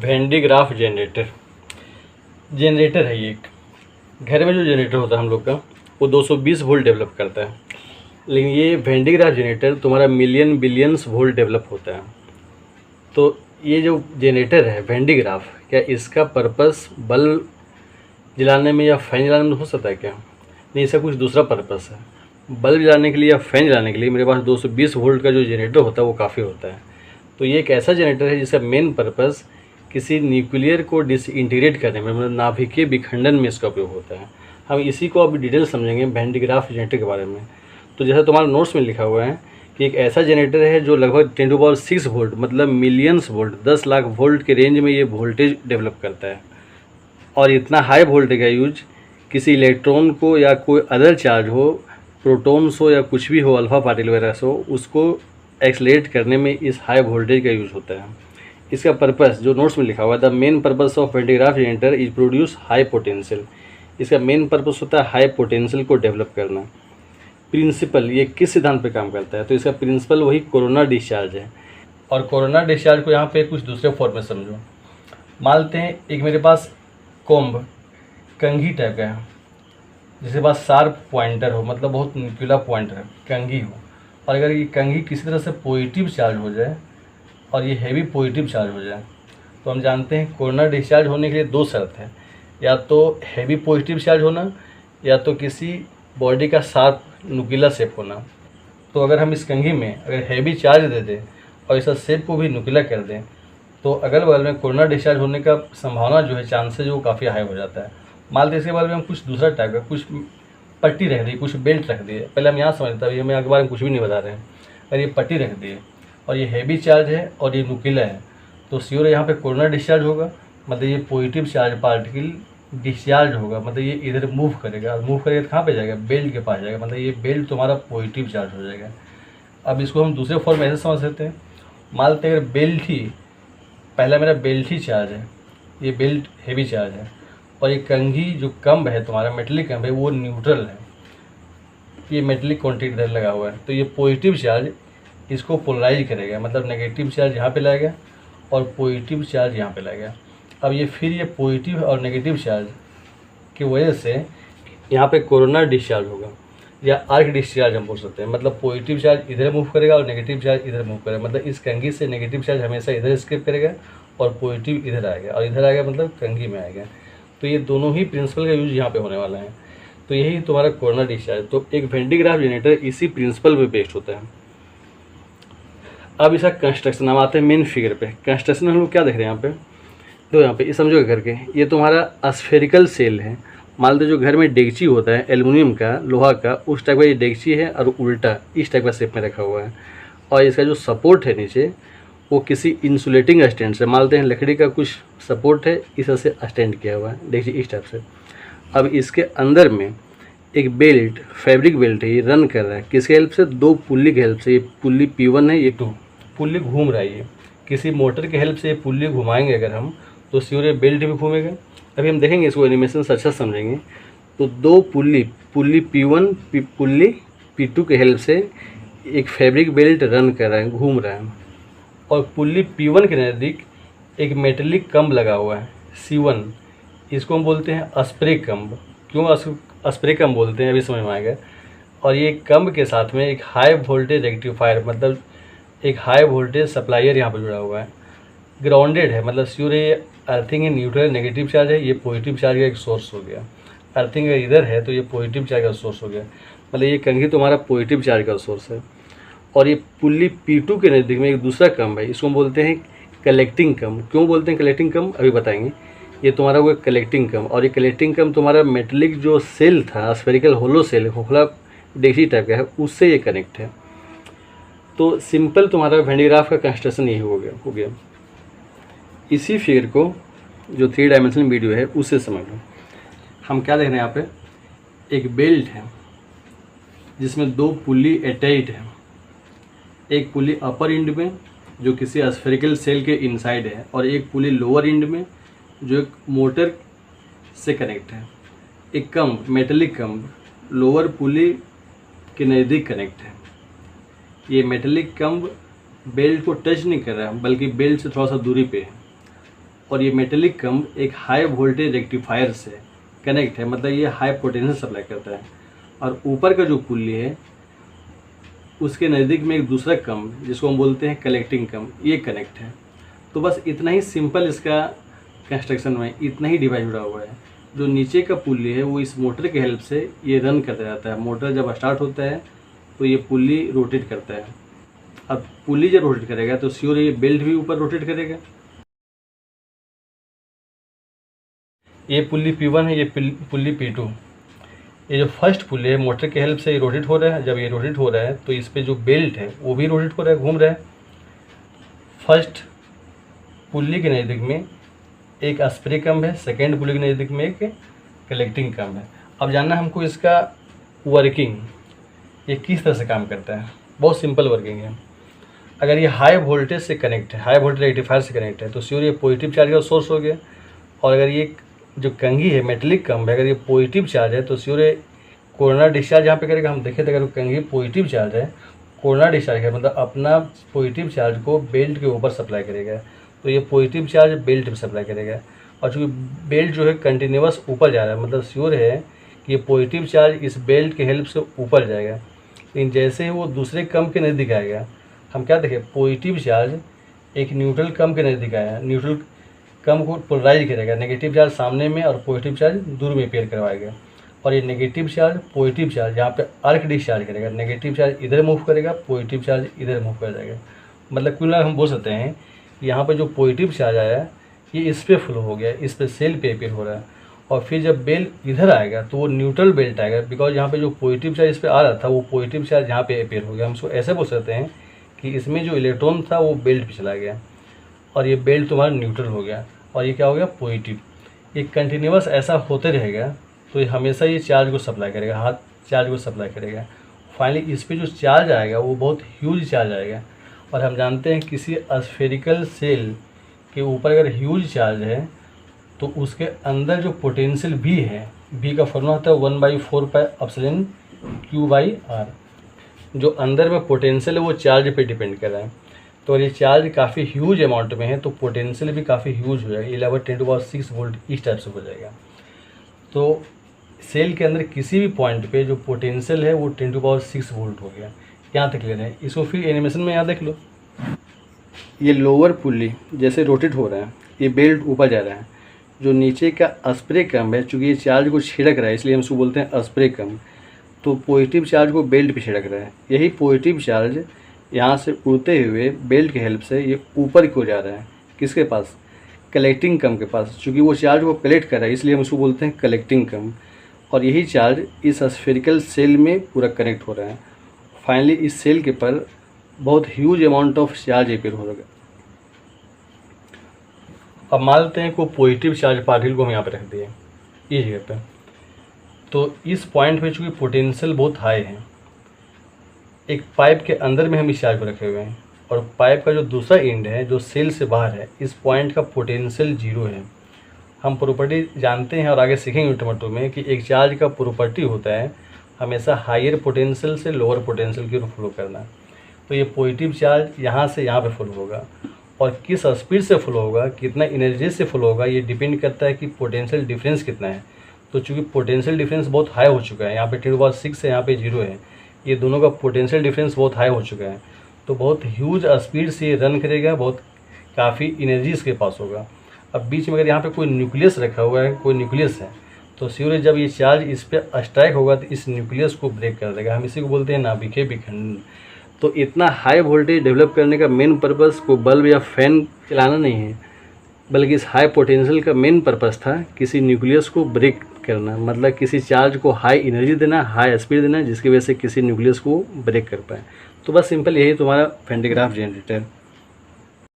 Van de Graaff generator है ये एक। घर में जो जनरेटर होता है हम लोग का वो 220 वोल्ट डेवलप करता है, लेकिन ये वैन डी ग्राफ जनरेटर तुम्हारा मिलियन बिलियंस वोल्ट डेवलप होता है। तो ये जो जनरेटर है वैन डी ग्राफ, क्या इसका पर्पस बल्ब जलाने में या फ़ैन जलाने में हो सकता है क्या? नहीं, इसका कुछ दूसरा पर्पस है। बल्ब जलाने के लिए या फ़ैन जलाने के लिए मेरे पास 220 वोल्ट का जो जनरेटर होता है वो काफ़ी होता है। तो ये एक ऐसा जनरेटर है जिसका मेन पर्पस किसी न्यूक्लियर को डिसइंटीग्रेट करने में, मतलब नाभिकीय विखंडन में इसका उपयोग होता है। हम इसी को अभी डिटेल समझेंगे वैन डी ग्राफ जनरेटर के बारे में। तो जैसा तुम्हारे नोट्स में लिखा हुआ है कि एक ऐसा जनरेटर है जो लगभग 10⁶ वोल्ट, मतलब मिलियंस वोल्ट, 10 लाख वोल्ट के रेंज में ये वोल्टेज डेवलप करता है। और इतना हाई वोल्टेज का यूज किसी इलेक्ट्रॉन को या कोई अदर चार्ज हो, प्रोटॉन्स हो या कुछ भी हो, अल्फा पार्टिकल वगैरह हो, उसको एक्सलेट करने में इस हाई वोल्टेज का यूज़ होता है। इसका पर्पस जो नोट्स में लिखा हुआ है, the main purpose of Van de Graaff generator is produce high potential. इसका मेन पर्पस होता है हाई पोटेंशियल को डेवलप करना। प्रिंसिपल, ये किस सिद्धांत पे काम करता है? तो इसका प्रिंसिपल वही कोरोना डिस्चार्ज है। और कोरोना डिस्चार्ज को यहाँ पे कुछ दूसरे फॉर्म में समझो। मान लेते हैं एक मेरे पास कोम्ब, कंघी टाइप का है, जिसके पास शार्प पॉइंटर हो, मतलब बहुत न्यूक्लियर पॉइंटर कंघी हो, और अगर ये कंघी किसी तरह से पॉजिटिव चार्ज हो जाए और ये हैवी पॉजिटिव चार्ज हो जाए, तो हम जानते हैं कोरोना डिस्चार्ज होने के लिए दो शर्त है, या तो हैवी पॉजिटिव चार्ज होना या तो किसी बॉडी का शार्प नुकीला शेप होना। तो अगर हम इस कंघी में अगर हैवी चार्ज दे दें और इसका शेप को भी नुकीला कर दें, तो अगल बगल में कोरोना डिस्चार्ज होने का संभावना जो है, चांसेज वो काफ़ी हाई हो जाता है। मान लीजिए इसके बारे में हम कुछ दूसरा टाइप का, कुछ पट्टी रख दी, कुछ बेल्ट रख दिए। पहले हम यहाँ समझते हैं, हमें आगे बारे में कुछ भी नहीं बता रहे हैं। अगर ये पट्टी रख दिए और ये हैवी चार्ज है और ये नुकीला है, तो श्योर यहाँ पे कोरोना डिस्चार्ज होगा, मतलब ये पॉजिटिव चार्ज पार्टिकल डिस्चार्ज होगा, मतलब ये इधर मूव करेगा, और मूव करेगा तो कहाँ पे जाएगा? बेल्ट के पास जाएगा, मतलब ये बेल्ट तुम्हारा पॉजिटिव चार्ज हो जाएगा। अब इसको हम दूसरे फॉर्म में ऐसे समझ सकते हैं, मान लेते हैं अगर बेल्ट ही, पहला मेरा बेल्ट ही चार्ज है, ये बेल्ट हैवी चार्ज है, और ये कंघी जो कम्ब है तुम्हारा, मेटलिक कम्ब है, वो न्यूट्रल है, ये मेटलिक क्वांटिटी इधर लगा हुआ है, तो ये पॉजिटिव चार्ज इसको पोलराइज करेगा, मतलब नेगेटिव चार्ज यहाँ पे लाएगा और पॉजिटिव चार्ज यहाँ पे लाएगा। अब ये फिर ये पॉजिटिव और नेगेटिव चार्ज की वजह से यहाँ पे कोरोना डिस्चार्ज होगा, या आर्क डिस्चार्ज हम बोल सकते हैं, मतलब पॉजिटिव चार्ज इधर मूव करेगा और नेगेटिव चार्ज इधर मूव करेगा, मतलब इस कंघी से नेगेटिव चार्ज हमेशा इधर स्किप करेगा और पॉजिटिव इधर आएगा, और इधर आएगा मतलब कंघी में आएगा। तो ये दोनों ही प्रिंसिपल का यूज यहाँ पे होने वाला है। तो यही तुम्हारा कोरोना डिस्चार्ज। तो एक वैन डी ग्राफ जनरेटर इसी प्रिंसिपल पे बेस्ड होता है। अब इसका कंस्ट्रक्शन, हम आते हैं मेन फिगर पे। कंस्ट्रक्शन हम लोग क्या देख रहे हैं यहाँ पे, तो यहाँ पे समझो करके, ये तुम्हारा स्फेरिकल सेल है। मान लो जो घर में डेगची होता है एल्युमिनियम का, लोहा का, उस टाइप का ये डेगची है, और उल्टा इस टाइप का शेप में रखा हुआ है, और इसका जो सपोर्ट है नीचे वो किसी इंसुलेटिंग स्टैंड से, मानते हैं लकड़ी का कुछ सपोर्ट है, इस तरह से स्टैंड किया हुआ है देखिए इस टाइप से। अब इसके अंदर में एक बेल्ट, फैब्रिक बेल्ट है, ये रन कर रहा है किसके हेल्प से? दो पुल्ली के हेल्प से। ये पुल्ली P1 है, ये 2 पुल्ली घूम रहा है, ये किसी मोटर के हेल्प से ये पुल्ली घुमाएंगे अगर हम, तो श्योर ये बेल्ट भी घूमेगा। अभी हम देखेंगे इसको, एनिमेशन से अच्छा समझेंगे। तो दो पुल्ली P1 पुल्ली P2 के हेल्प से एक फैब्रिक बेल्ट रन कर रहा है, घूम रहा है, और पुल्ली P1 के नज़दीक एक मेटलिक कम्ब लगा हुआ है C1, इसको हम बोलते हैं स्प्रे कम्ब। क्यों स्प्रे कम्ब बोलते हैं अभी समझ में आएगा। और ये कम्ब के साथ में एक हाई वोल्टेज रेक्टिफायर, मतलब एक हाई वोल्टेज सप्लायर यहाँ पर जुड़ा हुआ है, ग्राउंडेड है, मतलब श्योर ये अर्थिंग है, न्यूट्रल नेगेटिव चार्ज है, ये पॉजिटिव चार्ज का एक सोर्स हो गया। अर्थिंग अगर इधर है तो ये पॉजिटिव चार्ज का सोर्स हो गया, मतलब ये कंघी तुम्हारा पॉजिटिव चार्ज का सोर्स है। और ये पुल्ली P2 के नज़दीक में एक दूसरा कम्ब है, इसको हम बोलते हैं कलेक्टिंग कम्ब। क्यों बोलते हैं कलेक्टिंग कम्ब, अभी बताएंगे। ये तुम्हारा वो कलेक्टिंग कम्ब, और ये कलेक्टिंग कम्ब तुम्हारा मेटलिक जो सेल था, स्फेरिकल होलो सेल, खोखला डेक्ची टाइप का है, उससे ये कनेक्ट है। तो सिंपल तुम्हारा वैन डी ग्राफ का कंस्ट्रक्शन यही हो गया। इसी फिगर को जो 3 डायमेंशनल वीडियो है उससे समझ लो। हम क्या देख रहे हैं यहाँ पे, एक बेल्ट है जिसमें 2 पुल्ली अटैच्ड है, एक पुल्ली अपर एंड में जो किसी स्फेरिकल सेल के इनसाइड है, और एक पुल्ली लोअर एंड में जो एक मोटर से कनेक्ट है। एक comb, metallic comb, lower pulley के नज़दीक कनेक्ट है। ये मेटलिक कम्ब बेल्ट को टच नहीं कर रहा है, बल्कि बेल्ट से थोड़ा सा दूरी पे है। और ये मेटेलिक कम्ब एक हाई वोल्टेज रेक्टिफायर से कनेक्ट है, मतलब ये हाई पोटेंशियल सप्लाई करता है। और ऊपर का जो पुल्ली है उसके नज़दीक में एक दूसरा कम्ब जिसको हम बोलते हैं कलेक्टिंग कम्ब, ये कनेक्ट है। तो बस इतना ही सिंपल इसका कंस्ट्रक्शन में इतना ही डिवाइस जुड़ा हुआ है। जो नीचे का पुल्ली है वो इस मोटर की हेल्प से ये रन करता रहता है। मोटर जब स्टार्ट होता है तो ये पुल्ली रोटेट करता है। अब पुल्ली जब रोटेट करेगा तो श्योर ये बेल्ट भी ऊपर रोटेट करेगा। ये पुल्ली P1 है, ये पुल्ली P2। ये जो फर्स्ट पुल्ली है मोटर की हेल्प से ये रोटेट हो रहा है। जब ये रोटेट हो रहा है तो इस पे जो बेल्ट है वो भी रोटेट हो रहा है, घूम रहा है। फर्स्ट पुल्ली के नज़दीक में एक स्प्रे कम्ब है, सेकेंड पुल्ली के नज़दीक में एक कलेक्टिंग कम्ब है। अब जानना हमको इसका वर्किंग, ये किस तरह से काम करता है। बहुत सिंपल वर्किंग है। अगर ये हाई वोल्टेज से कनेक्ट है, हाई वोल्टेज रेक्टिफायर से कनेक्ट है तो श्योर ये पॉजिटिव चार्ज का सोर्स हो गया। और अगर ये जो कंघी है मेटेलिक कम्ब है, अगर ये पॉजिटिव चार्ज है तो श्योर ये कोरोना डिस्चार्ज यहाँ पे करेगा। हम देखें तो अगर कंघी पॉजिटिव चार्ज है, कोरोना डिस्चार्ज है, मतलब अपना पॉजिटिव चार्ज को बेल्ट के ऊपर सप्लाई करेगा। तो ये पॉजिटिव चार्ज बेल्ट पे सप्लाई करेगा। और चूँकि बेल्ट जो है कंटिन्यूअस ऊपर जा रहा है, मतलब श्योर है कि ये पॉजिटिव चार्ज इस बेल्ट के हेल्प से ऊपर जाएगा। लेकिन जैसे ही वो दूसरे कम्ब के नज़दीक आएगा, हम क्या देखें, पॉजिटिव चार्ज एक न्यूट्रल कम्ब के नज़दीक आया, न्यूट्रल कम्ब को पोलराइज करेगा। नेगेटिव चार्ज सामने में और पॉजिटिव चार्ज दूर में पेयर करवाएगा। और ये नेगेटिव चार्ज पॉजिटिव चार्ज यहाँ पे आर्क डिस्चार्ज करेगा। नेगेटिव चार्ज इधर मूव करेगा, पॉजिटिव चार्ज इधर मूव कर जाएगा। मतलब कुल हम बोल सकते हैं यहाँ पे जो पॉजिटिव चार्ज आया ये इस पर फ्लो हो गया, इस पर सेल पे पेयर हो रहा है। और फिर जब बेल्ट इधर आएगा तो वो न्यूट्रल बेल्ट आएगा, बिकॉज यहाँ पे जो पॉजिटिव चार्ज इस पर आ रहा था वो पॉजिटिव चार्ज यहाँ पे पेयर हो गया। हम उसको ऐसे बोल सकते हैं कि इसमें जो इलेक्ट्रॉन था वो बेल्ट पे चला गया और ये बेल्ट तुम्हारा न्यूट्रल हो गया और ये क्या हो गया, पॉजिटिव। ये कंटिन्यूअस ऐसा होते रहेगा तो ये हमेशा ये चार्ज को सप्लाई करेगा, हाथ चार्ज को सप्लाई करेगा। फाइनली इस पे जो चार्ज आएगा वो बहुत ह्यूज चार्ज आएगा। और हम जानते हैं किसी स्फेरिकल सेल के ऊपर अगर ह्यूज चार्ज है तो उसके अंदर जो पोटेंशियल भी है, बी का फॉर्मूला होता है 1/4πε/Q/r। जो अंदर में पोटेंशियल है वो चार्ज पे डिपेंड कर रहा है। तो अगर ये चार्ज काफ़ी ह्यूज अमाउंट में है तो पोटेंशियल भी काफ़ी ह्यूज हो जाएगा, 11×10⁶ वोल्ट इस टाइप से हो जाएगा। तो सेल के अंदर किसी भी पॉइंट पे जो पोटेंशियल है वो 10⁶ वोल्ट हो गया। यहाँ तक क्लियर है। इसको फिर एनिमेशन में यहाँ देख लो। ये लोअर पुल्ली जैसे रोटेट हो रहा है, ये बेल्ट ऊपर जा रहा है। जो नीचे का स्प्रे कम्ब है, चूँकि ये चार्ज को छिड़क रहा है इसलिए हम उसको बोलते हैं स्प्रे कम्ब। तो पॉजिटिव चार्ज को बेल्ट पे छिड़क रहा है। यही पॉजिटिव चार्ज यहाँ से उड़ते हुए बेल्ट की हेल्प से ये ऊपर की ओर जा रहा है। किसके पास, कलेक्टिंग कम्ब के पास। चूँकि वो चार्ज को कलेक्ट कर रहा है इसलिए हम उसको बोलते हैं कलेक्टिंग कम्ब। और यही चार्ज इस स्फेरिकल सेल में पूरा कनेक्ट हो रहा है। फाइनली इस सेल के पर बहुत huge amount of charge appear हो रहा है। अब मान लेते हैं कोई पॉजिटिव चार्ज पार्टिकल को हम यहाँ पे रख दिए इस जगह पे। तो इस पॉइंट पे चूँकि पोटेंशियल बहुत हाई है, एक पाइप के अंदर में हम इस चार्ज को रखे हुए हैं और पाइप का जो दूसरा एंड है जो सेल से बाहर है, इस पॉइंट का पोटेंशियल 0 है। हम प्रॉपर्टी जानते हैं और आगे सीखेंगे यूनिट नंबर 2 में कि एक चार्ज का प्रॉपर्टी होता है हमेशा हायर पोटेंशियल से लोअर पोटेंशियल की ओर फ्लो करना। तो ये पॉजिटिव चार्ज यहाँ से यहाँ पे फ्लो होगा और किस स्पीड से फ्लो होगा, कितना एनर्जी से फ्लो होगा, ये डिपेंड करता है कि पोटेंशियल डिफरेंस कितना है। तो चूँकि पोटेंशियल डिफरेंस बहुत हाई हो चुका है, यहाँ पे 10⁶ है, यहाँ पे 0 है, ये दोनों का पोटेंशियल डिफरेंस बहुत हाई हो चुका है। तो बहुत ह्यूज स्पीड से ये रन करेगा, बहुत काफ़ी एनर्जी इसके पास होगा। अब बीच में अगर यहाँ पे कोई न्यूक्लियस रखा हुआ है, कोई न्यूक्लियस है, तो श्योर जब ये चार्ज इस पर स्ट्राइक होगा तो इस न्यूक्लियस को ब्रेक कर देगा। हम इसी को बोलते हैं नाभिकीय विखंडन। तो इतना हाई वोल्टेज डेवलप करने का मेन पर्पस को बल्ब या फैन चलाना नहीं है, बल्कि इस हाई पोटेंशियल का मेन पर्पस था किसी न्यूक्लियस को ब्रेक करना, मतलब किसी चार्ज को हाई एनर्जी देना, हाई स्पीड देना, जिसकी वजह से किसी न्यूक्लियस को ब्रेक कर पाए। तो बस सिंपल यही तुम्हारा फैन डायग्राफ जनरेटर।